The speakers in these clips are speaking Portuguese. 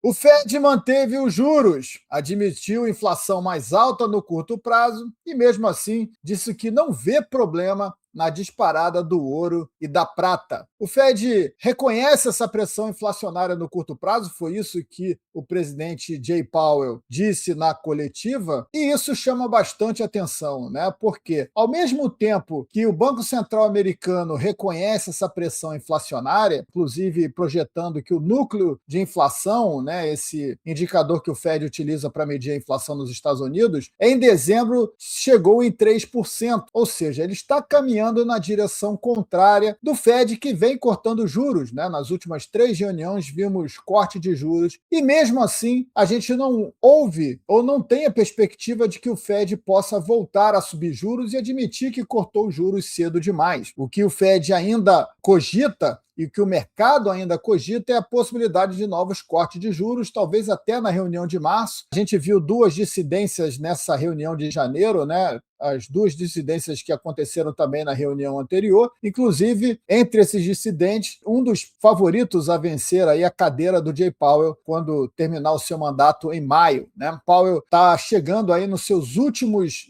O Fed manteve os juros, admitiu inflação mais alta no curto prazo e, mesmo assim, disse que não vê problema na disparada do ouro e da prata. O Fed reconhece essa pressão inflacionária no curto prazo, foi isso que o presidente Jay Powell disse na coletiva, e isso chama bastante atenção, né? Porque, ao mesmo tempo que o Banco Central americano reconhece essa pressão inflacionária, inclusive projetando que o núcleo de inflação, né, esse indicador que o Fed utiliza para medir a inflação nos Estados Unidos, em dezembro chegou em 3%, ou seja, ele está caminhando na direção contrária do Fed, que vem cortando juros, né? Nas últimas 3 reuniões vimos corte de juros e, mesmo assim, a gente não ouve ou não tem a perspectiva de que o Fed possa voltar a subir juros e admitir que cortou os juros cedo demais. O que o Fed ainda cogita e o que o mercado ainda cogita é a possibilidade de novos cortes de juros, talvez até na reunião de março. A gente viu 2 dissidências nessa reunião de janeiro, né? As 2 dissidências que aconteceram também na reunião anterior. Inclusive, entre esses dissidentes, um dos favoritos a vencer aí a cadeira do Jay Powell quando terminar o seu mandato em maio, né? Powell está chegando aí nos últimos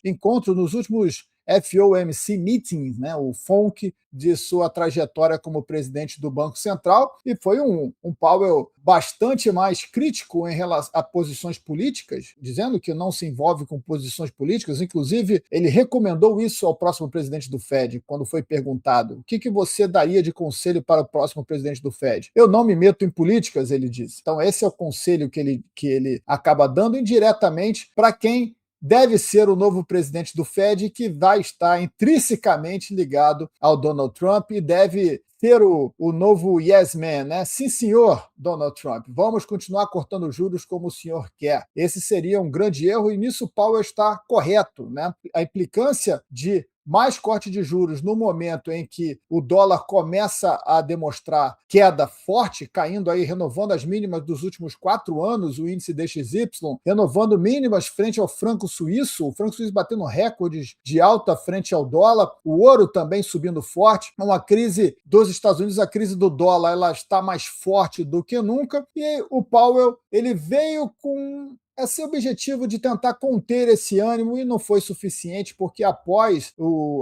encontros, nos últimos FOMC meetings, né, o FOMC, de sua trajetória como presidente do Banco Central, e foi um Powell bastante mais crítico em relação a posições políticas, dizendo que não se envolve com posições políticas. Inclusive, ele recomendou isso ao próximo presidente do Fed, quando foi perguntado: o que você daria de conselho para o próximo presidente do Fed? Eu não me meto em políticas, ele disse. Então, esse é o conselho que ele acaba dando indiretamente para quem deve ser o novo presidente do Fed, que vai estar intrinsecamente ligado ao Donald Trump e deve ser o novo yes man, né? Sim, senhor, Donald Trump. Vamos continuar cortando juros como o senhor quer. Esse seria um grande erro e nisso Powell está correto, né? A implicância de mais corte de juros no momento em que o dólar começa a demonstrar queda forte, caindo aí, renovando as mínimas dos últimos 4 anos, o índice DXY, renovando mínimas frente ao franco suíço, o franco suíço batendo recordes de alta frente ao dólar, o ouro também subindo forte, uma crise dos Estados Unidos, a crise do dólar, ela está mais forte do que nunca, e o Powell, ele veio com esse objetivo de tentar conter esse ânimo e não foi suficiente, porque após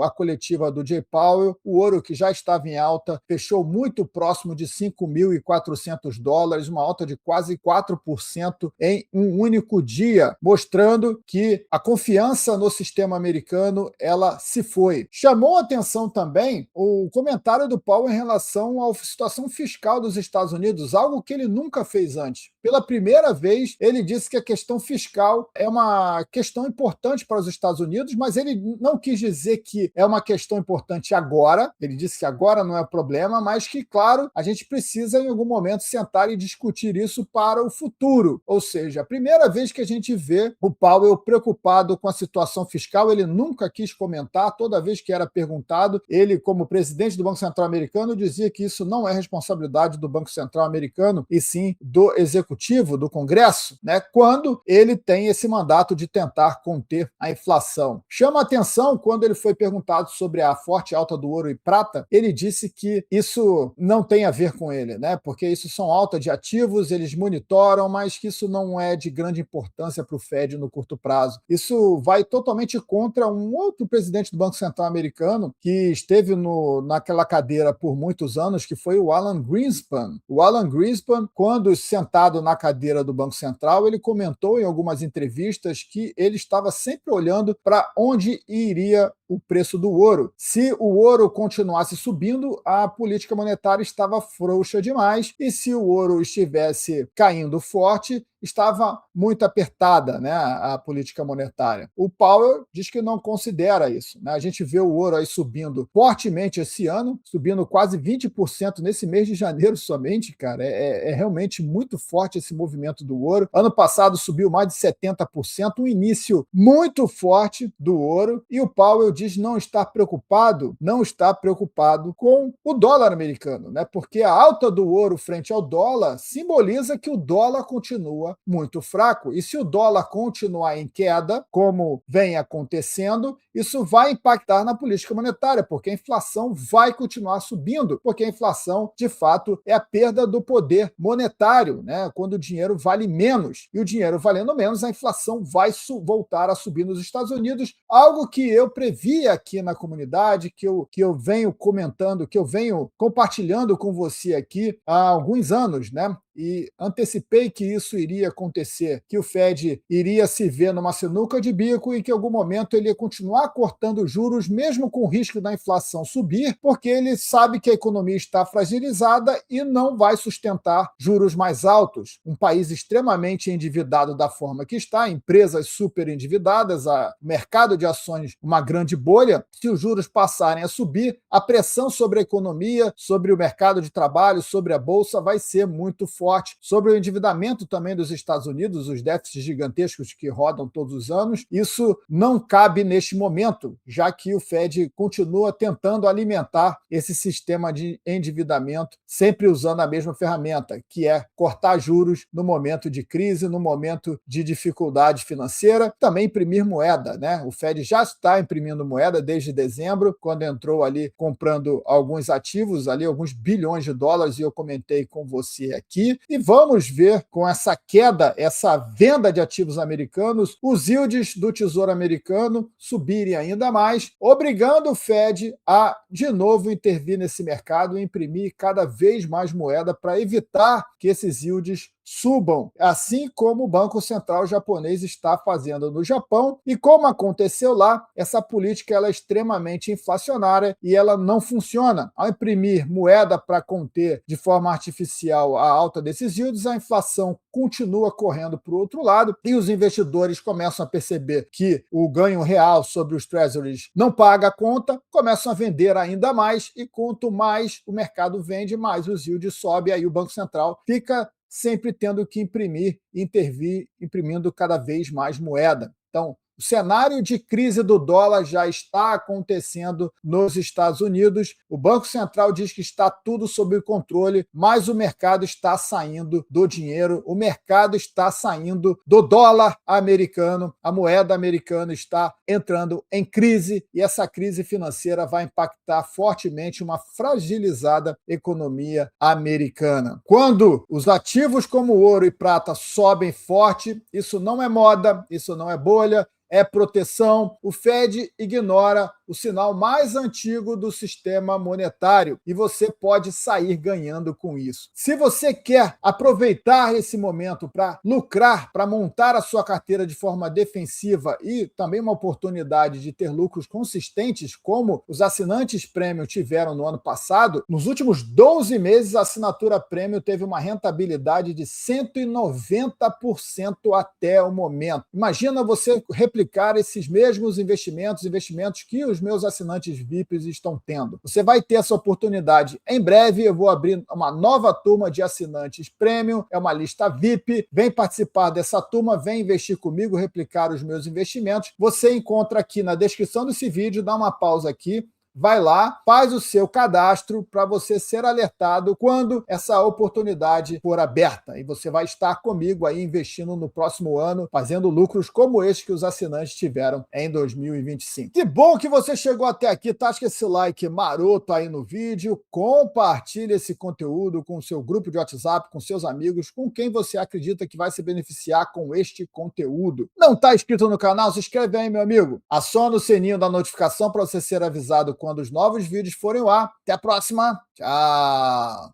a coletiva do Jay Powell, o ouro, que já estava em alta, fechou muito próximo de $5.400, uma alta de quase 4% em um único dia, mostrando que a confiança no sistema americano, ela se foi. Chamou a atenção também o comentário do Powell em relação à situação fiscal dos Estados Unidos, algo que ele nunca fez antes. Pela primeira vez, ele disse que a questão fiscal é uma questão importante para os Estados Unidos, mas ele não quis dizer que é uma questão importante agora. Ele disse que agora não é problema, mas que, claro, a gente precisa em algum momento sentar e discutir isso para o futuro. Ou seja, a primeira vez que a gente vê o Powell preocupado com a situação fiscal, ele nunca quis comentar. Toda vez que era perguntado, ele, como presidente do Banco Central americano, dizia que isso não é responsabilidade do Banco Central americano, e sim do executivo, do Congresso, né, quando ele tem esse mandato de tentar conter a inflação. Chama a atenção quando ele foi perguntado sobre a forte alta do ouro e prata, ele disse que isso não tem a ver com ele, né, porque isso são alta de ativos, eles monitoram, mas que isso não é de grande importância para o Fed no curto prazo. Isso vai totalmente contra um outro presidente do Banco Central americano que esteve naquela cadeira por muitos anos, que foi o Alan Greenspan. O Alan Greenspan, quando sentado na cadeira do Banco Central, ele comentou em algumas entrevistas que ele estava sempre olhando para onde iria o preço do ouro. Se o ouro continuasse subindo, a política monetária estava frouxa demais, e se o ouro estivesse caindo forte, estava muito apertada, né, a política monetária. O Powell diz que não considera isso, né? A gente vê o ouro aí subindo fortemente esse ano, subindo quase 20% nesse mês de janeiro somente, cara. É realmente muito forte esse movimento do ouro. Ano passado subiu mais de 70%, um início muito forte do ouro, e o Powell diz não estar preocupado, com o dólar americano, né? Porque a alta do ouro frente ao dólar simboliza que o dólar continua muito fraco. E se o dólar continuar em queda, como vem acontecendo, isso vai impactar na política monetária, porque a inflação vai continuar subindo, porque a inflação, de fato, é a perda do poder monetário, né? Quando o dinheiro vale menos. E o dinheiro valendo menos, a inflação vai voltar a subir nos Estados Unidos, algo que eu previ aqui na comunidade, que eu venho comentando, que eu venho compartilhando com você aqui há alguns anos, né? E antecipei que isso iria acontecer, que o Fed iria se ver numa sinuca de bico e que em algum momento ele ia continuar cortando juros, mesmo com o risco da inflação subir, porque ele sabe que a economia está fragilizada e não vai sustentar juros mais altos. Um país extremamente endividado da forma que está, empresas super endividadas, o mercado de ações uma grande bolha. Se os juros passarem a subir, a pressão sobre a economia, sobre o mercado de trabalho, sobre a bolsa vai ser muito forte. Sobre o endividamento também dos Estados Unidos, os déficits gigantescos que rodam todos os anos, isso não cabe neste momento, já que o Fed continua tentando alimentar esse sistema de endividamento, sempre usando a mesma ferramenta, que é cortar juros no momento de crise, no momento de dificuldade financeira, também imprimir moeda, né? O Fed já está imprimindo moeda desde dezembro, quando entrou ali comprando alguns ativos, ali alguns bilhões de dólares, e eu comentei com você aqui. E vamos ver, com essa queda, essa venda de ativos americanos, os yields do Tesouro americano subirem ainda mais, obrigando o Fed a, de novo, intervir nesse mercado e imprimir cada vez mais moeda para evitar que esses yields subam, assim como o Banco Central japonês está fazendo no Japão. E como aconteceu lá, essa política ela é extremamente inflacionária e ela não funciona. Ao imprimir moeda para conter de forma artificial a alta desses yields, a inflação continua correndo para o outro lado e os investidores começam a perceber que o ganho real sobre os treasuries não paga a conta, começam a vender ainda mais e quanto mais o mercado vende, mais os yields sobem, aí o Banco Central fica sempre tendo que intervir, imprimindo cada vez mais moeda. Então, o cenário de crise do dólar já está acontecendo nos Estados Unidos. O Banco Central diz que está tudo sob controle, mas o mercado está saindo do dinheiro, o mercado está saindo do dólar americano, a moeda americana está entrando em crise e essa crise financeira vai impactar fortemente uma fragilizada economia americana. Quando os ativos como ouro e prata sobem forte, isso não é moda, isso não é bolha, é proteção. O Fed ignora o sinal mais antigo do sistema monetário e você pode sair ganhando com isso. Se você quer aproveitar esse momento para lucrar, para montar a sua carteira de forma defensiva e também uma oportunidade de ter lucros consistentes, como os assinantes Premium tiveram no ano passado, nos últimos 12 meses a assinatura Premium teve uma rentabilidade de 190% até o momento. Imagina você replicar esses mesmos investimentos que os meus assinantes VIPs estão tendo. Você vai ter essa oportunidade em breve. Eu vou abrir uma nova turma de assinantes Premium, é uma lista VIP. Vem participar dessa turma, vem investir comigo, replicar os meus investimentos. Você encontra aqui na descrição desse vídeo, dá uma pausa aqui, vai lá, faz o seu cadastro para você ser alertado quando essa oportunidade for aberta. E você vai estar comigo aí investindo no próximo ano, fazendo lucros como este que os assinantes tiveram em 2025. Que bom que você chegou até aqui. Tasca esse like maroto aí no vídeo, compartilhe esse conteúdo com o seu grupo de WhatsApp, com seus amigos, com quem você acredita que vai se beneficiar com este conteúdo. Não está inscrito no canal? Se inscreve aí, meu amigo. Aciona o sininho da notificação para você ser avisado quando os novos vídeos forem ao ar. Até a próxima. Tchau!